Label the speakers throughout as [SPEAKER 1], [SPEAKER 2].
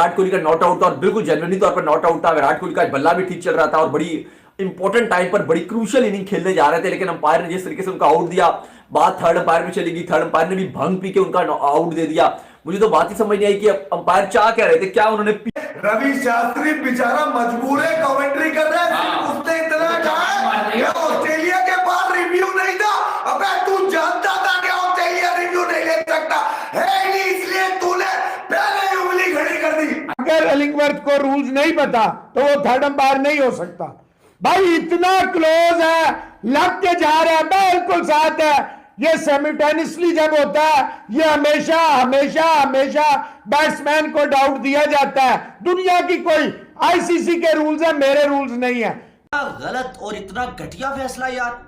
[SPEAKER 1] विराट कोहली का not out था और बिल्कुल जेन्युइनली तौर पर नॉट आउट था। विराट कोहली का बल्ला भी ठीक चल रहा था और बड़ी इंपॉर्टेंट टाइम पर बड़ी क्रूशियल इनिंग खेलने जा रहे थे, लेकिन अंपायर ने जिस तरीके से उनका आउट दिया, बात थर्ड अंपायर में चली गई। थर्ड अंपायर ने भी भंग पी के उनका आउट दे दिया। मुझे तो बात ही समझ नहीं आई कि अंपायर चाह क्या रहे थे, क्या उन्होंने
[SPEAKER 2] रवि शास्त्री बेचारा मजबूर है, कमेंट्री कर रहा है। उसने इतना कहा कि ऑस्ट्रेलिया के पास रिव्यू नहीं था। अबे तू जानता था कि ऑस्ट्रेलिया रिव्यू नहीं ले सकता है, नहीं इसलिए तूने पहले उंगली खड़ी कर दी।
[SPEAKER 3] अगर एलिंगवर्थ को रूल्स नहीं पता तो वो थर्ड अंपायर नहीं हो सकता। भाई इतना क्लोज है, लग के जा रहा है, बिल्कुल साथ है। ये सेमिटेनियसली जब होता है, ये हमेशा हमेशा हमेशा बैट्समैन को डाउट दिया जाता है। दुनिया की कोई आईसीसी के रूल्स है, मेरे रूल्स नहीं है।
[SPEAKER 4] गलत और इतना घटिया फैसला यार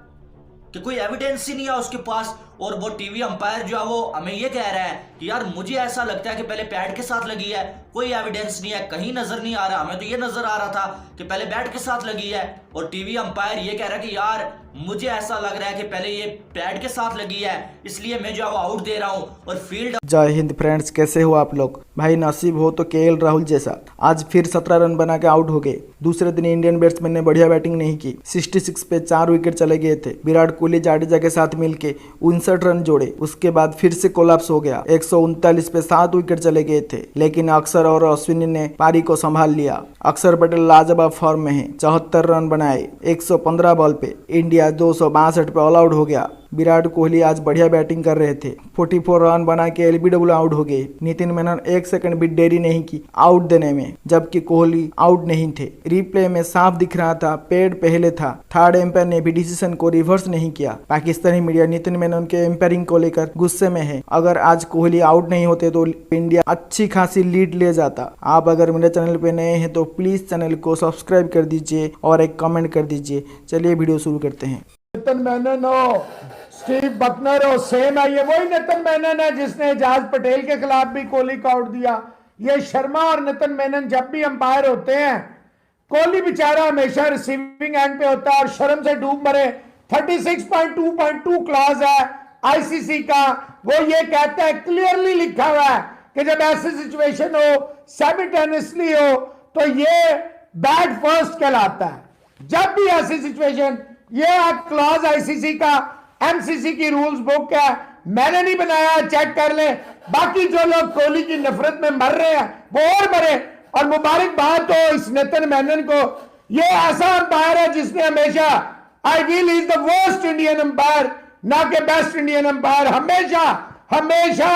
[SPEAKER 4] कि कोई एविडेंस ही नहीं है उसके पास। और वो टीवी अंपायर जो है वो हमें ये कह रहा है कि यार मुझे ऐसा लगता है कि पहले पैड के साथ लगी है, कोई एविडेंस नहीं है, कहीं नजर नहीं आ रहा। हमें तो ये नजर आ रहा था कि पहले बैट के साथ लगी है, और टीवी अंपायर ये कह रहा है कि यार मुझे ऐसा लग रहा है कि पहले ये पैड के साथ लगी है, इसलिए मैं जो है वो आउट दे रहा हूँ। और फील्ड
[SPEAKER 5] जय हिंद फ्रेंड्स, कैसे हो आप लोग? भाई नसीब हो तो केएल राहुल जैसा आज फिर 17 रन बना के आउट हो गए। दूसरे दिन इंडियन बैट्समैन ने बढ़िया बैटिंग नहीं की, 66 पे 4 विकेट चले गए थे। विराट कोहली जाडेजा के साथ मिलके 59 रन जोड़े, उसके बाद फिर से कोलैप्स हो गया। 139 पे 7 विकेट चले गए थे, लेकिन अक्षर और अश्विनी ने पारी को संभाल लिया। अक्षर पटेल लाजवाब फॉर्म में है, 74 रन बनाए 115 बॉल पे। इंडिया 262 पे ऑल आउट हो गया। विराट कोहली आज बढ़िया बैटिंग कर रहे थे, 44 रन बना के एलबीडब्ल्यू आउट हो गए। नितिन मेनन 1 सेकंड भी देरी नहीं की आउट देने में, जबकि कोहली आउट नहीं थे। रिप्ले में साफ दिख रहा था पैड पहले था। थर्ड एम्पायर ने भी डिसीजन को रिवर्स नहीं किया। पाकिस्तानी मीडिया नितिन मेनन के एम्पायरिंग को लेकर गुस्से में है। अगर आज कोहली आउट नहीं होते तो इंडिया अच्छी खासी लीड ले जाता। आप अगर मेरे चैनल पे नए हैं तो प्लीज चैनल को सब्सक्राइब कर दीजिए और एक कमेंट कर दीजिए। चलिए वीडियो शुरू करते हैं।
[SPEAKER 3] नितिन मेनन हो, स्टीव बकनर हो, सेम है। ये वही नितिन मेनन है जिसने एजाज पटेल के खिलाफ भी कोहली को आउट दिया। ये शर्मा और नितिन मेनन जब भी अंपायर होते हैं, कोहली बेचारा हमेशा रिसीविंग एंड पे होता है और शर्म से डूब मरे। 36.2.2 क्लॉज है आईसीसी का, वो ये कहता है, क्लियरली लिखा हुआ है कि जब ऐसी सिचुएशन हो, साइमल्टेनियसली हो, तो ये बैट फर्स्ट कहलाता है। जब भी ऐसी सिचुएशन, ये क्लॉज आईसीसी का एमसीसी की रूल्स बुक है, मैंने नहीं बनाया, चेक कर ले। बाकी जो लोग कोहली की नफरत में मर रहे हैं वो और मरे। और मुबारकबाद हो इस नितिन मेनन को, ये ऐसा अंपायर है जिसने हमेशा, I feel is the worst Indian umpire, ना कि बेस्ट इंडियन अंपायर। हमेशा हमेशा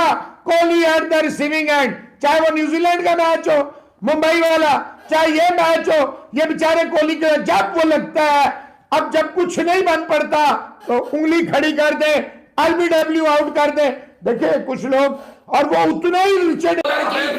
[SPEAKER 3] Kohli at the receiving end, चाहे वो न्यूजीलैंड का मैच हो, मुंबई वाला, चाहे ये मैच हो, ये बेचारे कोहली का जब वो लगता है, अब जब कुछ नहीं बन पड़ता तो उंगली खड़ी कर दे, एलबीडब्ल्यू आउट कर दे। देखिए कुछ लोग, और वो उतना ही रिचर्ड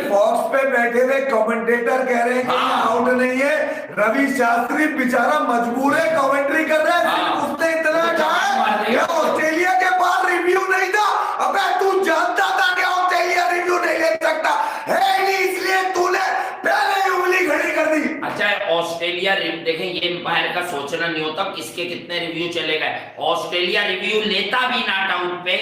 [SPEAKER 2] बॉक्स पे बैठे हुए कमेंटेटर कह रहे हैं कि आउट नहीं है। रवि शास्त्री बेचारा मजबूर है, कमेंट्री कर रहा है। उसने इतना कहा कि ऑस्ट्रेलिया के पास रिव्यू नहीं था। अबे तू जानता था कि ऑस्ट्रेलिया रिव्यू नहीं ले सकता है, नहीं इसलिए तूने पहले उंगली खड़ी कर दी।
[SPEAKER 6] अच्छा, ऑस्ट्रेलिया देखें, ये अंपायर का सोचना नहीं होता किसके कितने रिव्यू चले गए। ऑस्ट्रेलिया रिव्यू लेता भी नॉट आउट पे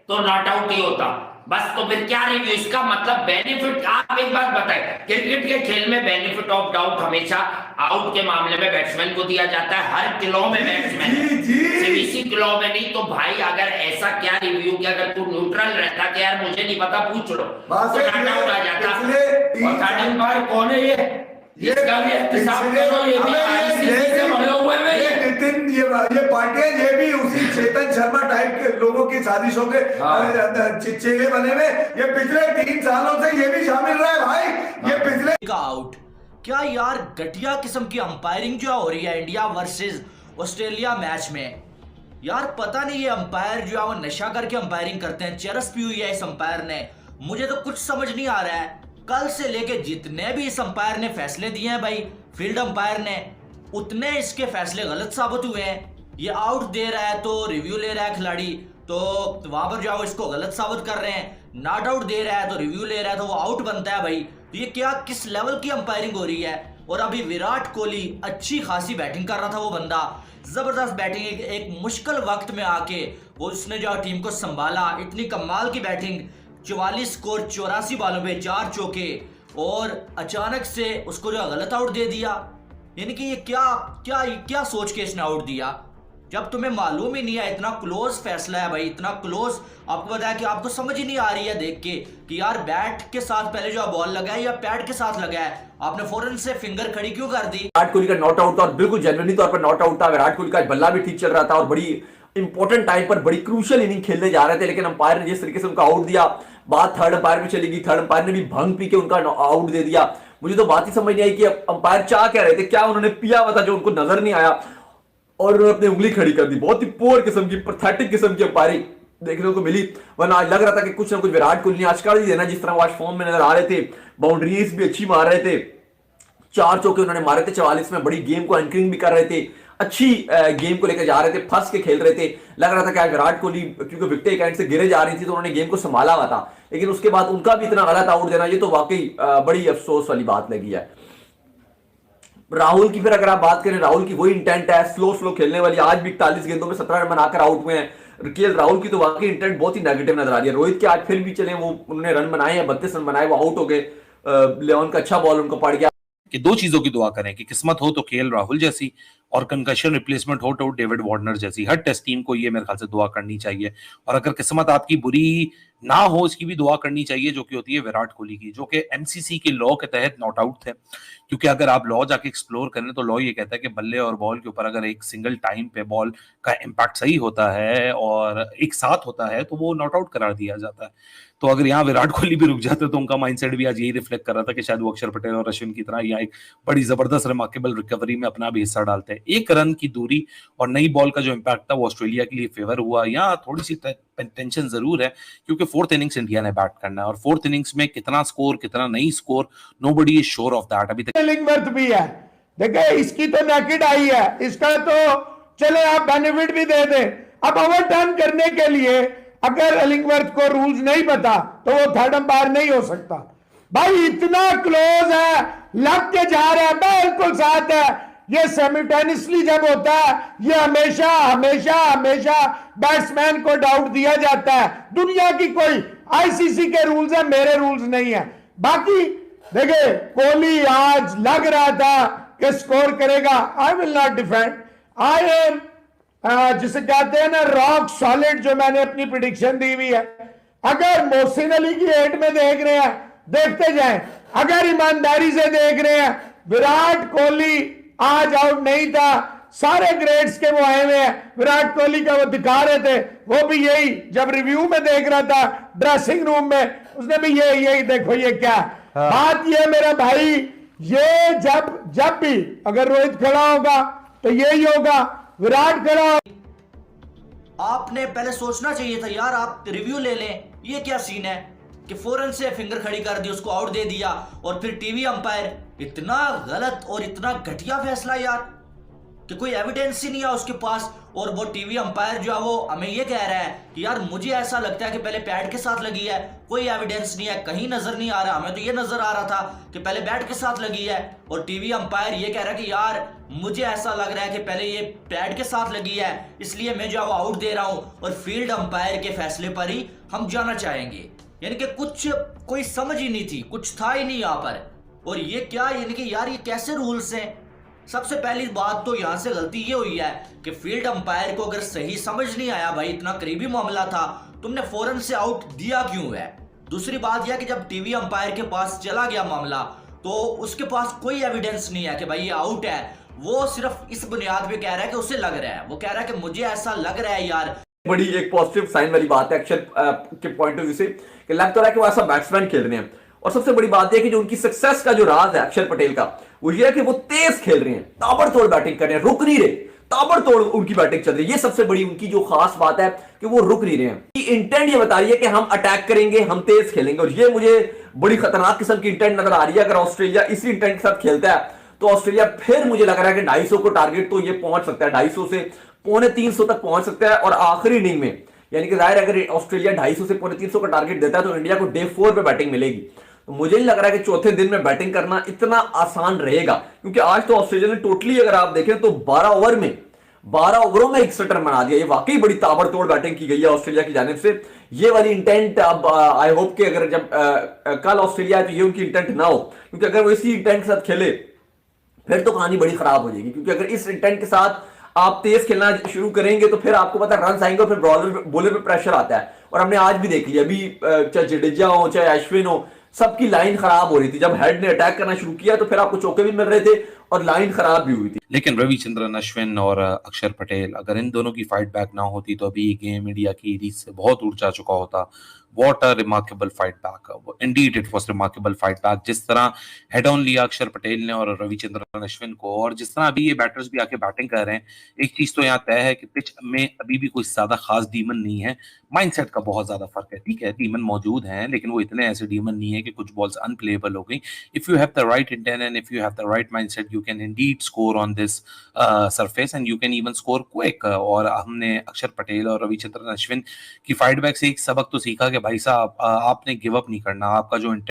[SPEAKER 6] तो नॉट आउट ही होता बस। तो फिर क्या रिव्यू? इसका मतलब बेनिफिट। आप एक बात बताएं, क्रिकेट के खेल में बेनिफिट ऑफ डाउट हमेशा आउट के मामले में बैट्समैन को दिया जाता है। हर किलो में बैट्समैन, सिर्फ इसी किलो में नहीं। तो भाई अगर ऐसा क्या रिव्यू कि अगर तू न्यूट्रल रहता कि यार मुझे नहीं पता पूछ लो, तो नॉट आउट आ जाता। और थर्ड अंपायर कौन है ये
[SPEAKER 2] पार्टियां, ये भी उसी चेतन शर्मा टाइप के लोगों की साजिशों के चिचेले बने हुए। ये पिछले 3 सालों से ये भी शामिल रहा है भाई। ये पिछले
[SPEAKER 4] का आउट, क्या यार घटिया किस्म की अंपायरिंग जो हो रही है इंडिया वर्सेस ऑस्ट्रेलिया मैच में। यार पता नहीं ये अंपायर जो है वो नशा करके अंपायरिंग करते हैं, चरस पी हुई है इस अंपायर ने। मुझे तो कुछ समझ नहीं आ रहा है। कल से लेके जितने भी इस अंपायर ने फैसले दिए हैं भाई, फील्ड अंपायर ने, उतने इसके फैसले गलत साबित हुए हैं। ये आउट दे रहा है तो रिव्यू ले रहा है खिलाड़ी, तो वहां पर जाओ इसको गलत साबित कर रहे हैं। नॉट आउट दे रहा है तो रिव्यू ले रहा है तो वो आउट बनता है भाई। तो ये क्या, किस लेवल की अंपायरिंग हो रही है। और अभी विराट कोहली अच्छी खासी बैटिंग कर रहा था, वो बंदा जबरदस्त बैटिंग, एक मुश्किल वक्त में आके वो उसने जो टीम को संभाला। इतनी कमाल की बैटिंग, 44 स्कोर 84 बॉलों पे 4 चौके, और अचानक से उसको जो गलत आउट दे दिया। यानी कि ये क्या क्या क्या सोच के इसने आउट दिया, जब तुम्हें मालूम ही नहीं है। इतना क्लोज फैसला है भाई, इतना क्लोज। आपको बताया कि आपको समझ ही नहीं आ रही है देख के कि यार बैट के साथ पहले जो बॉल लगा है या पैड के साथ लगा है, आपने फौरन से फिंगर खड़ी क्यों कर दी।
[SPEAKER 1] विराट कोहली का नॉट आउट था और बिल्कुल जेन्युइनली तौर पर नॉट आउट था। विराट कोहली का बल्ला भी ठीक चल रहा था और बड़ी इंपॉर्टेंट टाइम पर बड़ी क्रूशियल इनिंग खेलने जा रहे थे, लेकिन अंपायर ने जिस तरीके से उनका आउट दिया, बात थर्ड अंपायर में चली गई। थर्ड अंपायर ने भी भंग पी के उनका आउट दे दिया। मुझे तो बात ही समझ नहीं आई कि अंपायर चाह क्या रहे थे, क्या उन्होंने पिया हुआ था जो उनको नजर नहीं आया और उन्होंने अपनी उंगली खड़ी कर दी। बहुत ही पोर किस्म की, पैथेटिक किस्म की अंपायरिंग देखने को मिली। वरना आज लग रहा था कि कुछ ना कुछ विराट कोहली ने आज कर ही देना, जिस तरह वो आज फॉर्म में नजर आ रहे थे। बाउंड्रीज भी अच्छी मार रहे थे, 4 चौके उन्होंने मारे थे 44 में, बड़ी गेम को एंकरिंग भी कर रहे थे, अच्छी गेम को लेकर जा रहे थे, फंस के खेल रहे थे। लग रहा था कि आज विराट कोहली क्योंकि विकेट एक एंड से गिरे जा रही थी तो उन्होंने गेम को संभाला हुआ था, लेकिन उसके बाद उनका भी इतना गलत आउट देना, ये तो वाकई बड़ी अफसोस वाली बात लगी है। राहुल की फिर अगर आप बात करें, राहुल की वही इंटेंट है, स्लो खेलने वाली। आज भी 41 गेंदों में 17 रन बनाकर आउट हुए हैं। केएल राहुल की तो वाकई इंटेंट बहुत ही नेगेटिव नजर आ रही है। रोहित के आज फिर भी चले, वो उन्होंने रन बनाए हैं, 32 रन बनाए, वो आउट हो गए। लेवन का अच्छा बॉल उनको पड़ गया।
[SPEAKER 7] कि 2 चीजों की दुआ करें कि किस्मत हो तो केएल राहुल जैसी, और कंकशन रिप्लेसमेंट हो तो डेविड वार्नर जैसी। हर टेस्ट टीम को ये मेरे ख्याल से दुआ करनी चाहिए। और अगर किस्मत आपकी बुरी ना हो, इसकी भी दुआ करनी चाहिए, जो कि होती है विराट कोहली की, जो कि एमसीसी के लॉ के तहत नॉट आउट थे। क्योंकि अगर आप लॉ जाके एक्सप्लोर करें तो लॉ ये कहता है कि बल्ले और बॉल के ऊपर अगर एक सिंगल टाइम पे बॉल का इम्पैक्ट सही होता है और एक साथ होता है तो वो नॉट आउट करार दिया जाता है। तो अगर यहाँ विराट कोहली भी रुक जाते तो उनका माइंडसेट भी आज यही रिफ्लेक्ट कर रहा था कि शायद वो अक्षर पटेल और अश्विन की तरह यहाँ एक बड़ी जबरदस्त रिमार्केबल रिकवरी में अपना भी हिस्सा डालते हैं। 1 रन की दूरी और नई बॉल का जो इम्पैक्ट था वो ऑस्ट्रेलिया के लिए फेवर हुआ। यहाँ थोड़ी सी टेंशन जरूर है क्योंकि 4th इनिंग्स इंडिया ने बैट करना है और 4th इनिंग्स में कितना स्कोर कितना नहीं score, nobody is sure of that अभी तक।
[SPEAKER 3] इलिंगवर्थ भी है, देखिए इसकी तो नेकेड आई है, इसका तो चले आप बेनिफिट भी दे दें। अब ओवरटर्न करने के लिए अगर इलिंगवर्थ को रूल्स नहीं पता तो वो थर्ड अंपायर नहीं हो सकता। भाई इतना क्लोज है, लग के जा रहा है, बिल्कुल साथ है। ये सिमिल्टेनियसली जब होता है ये हमेशा हमेशा हमेशा बैट्समैन को डाउट दिया जाता है। दुनिया की कोई आईसीसी के रूल्स है, मेरे रूल्स नहीं है। बाकी देखिए कोहली आज लग रहा था कि स्कोर करेगा। I will not defend, I am जिसे कहते हैं ना रॉक सॉलिड, जो मैंने अपनी प्रिडिक्शन दी हुई है। अगर मोहसिन अली की एट में देख रहे हैं देखते जाएं, अगर ईमानदारी से देख रहे हैं विराट कोहली आज आउट नहीं था, सारे ग्रेड्स के वो आए हुए हैं। विराट कोहली का वो दिखा रहे थे, वो भी यही जब रिव्यू में देख रहा था ड्रेसिंग रूम में, उसने भी यही देखो ये क्या बात। ये मेरा भाई, ये जब भी अगर रोहित खड़ा होगा तो यही होगा, विराट खड़ा।
[SPEAKER 4] आपने पहले सोचना चाहिए था यार, आप रिव्यू ले लें। ये क्या सीन है कि फौरन से फिंगर खड़ी कर दी, उसको आउट दे दिया और फिर टीवी अंपायर। इतना गलत और इतना घटिया फैसला यार कि कोई एविडेंस ही नहीं है उसके पास। और वो टीवी अंपायर जो है वो हमें ये कह रहा है कि यार मुझे ऐसा लगता है कि पहले पैड के साथ लगी है, कोई एविडेंस नहीं है, कहीं नजर नहीं आ रहा। हमें तो ये नजर आ रहा था कि पहले बैट के साथ लगी है, और टीवी अंपायर ये कह रहा है कि यार मुझे ऐसा लग रहा है कि पहले ये पैड के साथ लगी है, इसलिए मैं जो है वो आउट दे रहा हूं और फील्ड अंपायर के फैसले पर ही हम जाना चाहेंगे। यानी कि कुछ कोई समझ ही नहीं थी, कुछ था ही नहीं यहाँ पर। और ये क्या, यानी कि यार ये कैसे रूल्स हैं। सबसे पहली बात तो यहां से गलती ये हुई है कि फील्ड अंपायर को अगर सही समझ नहीं आया, भाई इतना करीबी मामला था, तुमने फौरन से आउट दिया क्यों है। दूसरी बात यह कि जब टीवी अंपायर के पास चला गया मामला तो उसके पास कोई एविडेंस नहीं है कि भाई ये आउट है। वो सिर्फ इस बुनियाद पे कह रहा है कि उसे लग रहा है, वो कह रहा है कि मुझे ऐसा लग रहा है यार।
[SPEAKER 1] बड़ी एक पॉजिटिव साइन वाली बात है अक्षर के पॉइंट ऑफ व्यू से कि लग तो रहा है कि वो ऐसा बैट्समैन खेल रहे हैं। और सबसे बड़ी बात यह कि जो उनकी सक्सेस का जो राज है अक्षर पटेल का, वो ये है कि वो तेज खेल रहे हैं, ताबड़तोड़ बैटिंग कर रहे हैं, रुक नहीं रहे, ताबड़तोड़ उनकी बैटिंग चल रही है। ये सबसे बड़ी उनकी जो खास बात है कि वो रुक नहीं रहे हैं। इंटेंट ये बता रही है कि हम अटैक करेंगे, हम तेज खेलेंगे, और ये मुझे बड़ी खतरनाक किस्म की इंटेंट नजर आ रही है। अगर ऑस्ट्रेलिया इसी इंटेंट के साथ खेलता है तो ऑस्ट्रेलिया फिर मुझे लग रहा है कि 250 को टारगेट तो ये पहुंच सकता है, 250 से 250 तक पहुंच सकता है। और आखिरी इनिंग में यानी कि जाहिर अगर ऑस्ट्रेलिया 250 से 350 का टारगेट देता है तो इंडिया को डे 4 पे बैटिंग मिलेगी। तो मुझे नहीं लग रहा है कि चौथे दिन में बैटिंग करना इतना आसान रहेगा, क्योंकि आज तो ऑस्ट्रेलिया ने टोटली अगर आप देखें तो 12 ओवर में 12 ओवरों में 61 रन बना दिया। ये वाकई बड़ी ताबड़तोड़ बैटिंग की गई है ऑस्ट्रेलिया की जानिब से। ये वाली इंटेंट अब आई होप कि अगर जब कल ऑस्ट्रेलिया है तो ये उनकी इंटेंट ना हो, क्योंकि अगर वो इसी इंटेंट के साथ खेले फिर तो कहानी बड़ी खराब हो जाएगी। क्योंकि अगर इस इंटेंट के साथ आप तेज खेलना शुरू करेंगे तो फिर आपको पता है रन आएंगे और फिर बॉलर पे प्रेशर आता है। और हमने आज भी देख लिया, अभी चाहे जडेजा हो चाहे अश्विन हो, सबकी लाइन खराब हो रही थी। जब हेड ने अटैक करना शुरू किया तो फिर आपको चौके भी मिल रहे थे और लाइन खराब भी हुई थी।
[SPEAKER 7] लेकिन रविचंद्रन अश्विन और अक्षर पटेल, अगर इन दोनों की फाइट बैक ना होती तो अभी गेम इंडिया की रीच से बहुत ऊपर जा चुका होता। What a remarkable fight back. Indeed, it was remarkable fight back. जिस तरह हेड ऑन लिया अक्षर पटेल ने और रविचंद्रन अश्विन को, और जिस तरह अभी ये बैटर्स भी आके बैटिंग कर रहे हैं, एक चीज तो यहाँ तय है कि पिच में अभी भी कोई ज्यादा खास डीमन नहीं है। माइंडसेट का बहुत ज्यादा फर्क है। ठीक है, डीमन मौजूद हैं लेकिन वो इतने ऐसे डीमन नहीं है कि कुछ बॉल्स अनप्लेएबल हो गई। If you have the right intent and if you have the right mindset, you can Indeed score on this surface and you can even score quick. और हमने अक्षर पटेल और रविचंद्रन अश्विन की फाइट बैक से एक सबक तो सीखा कि भाई साहब आपने गिव अप नहीं करना। आपका जो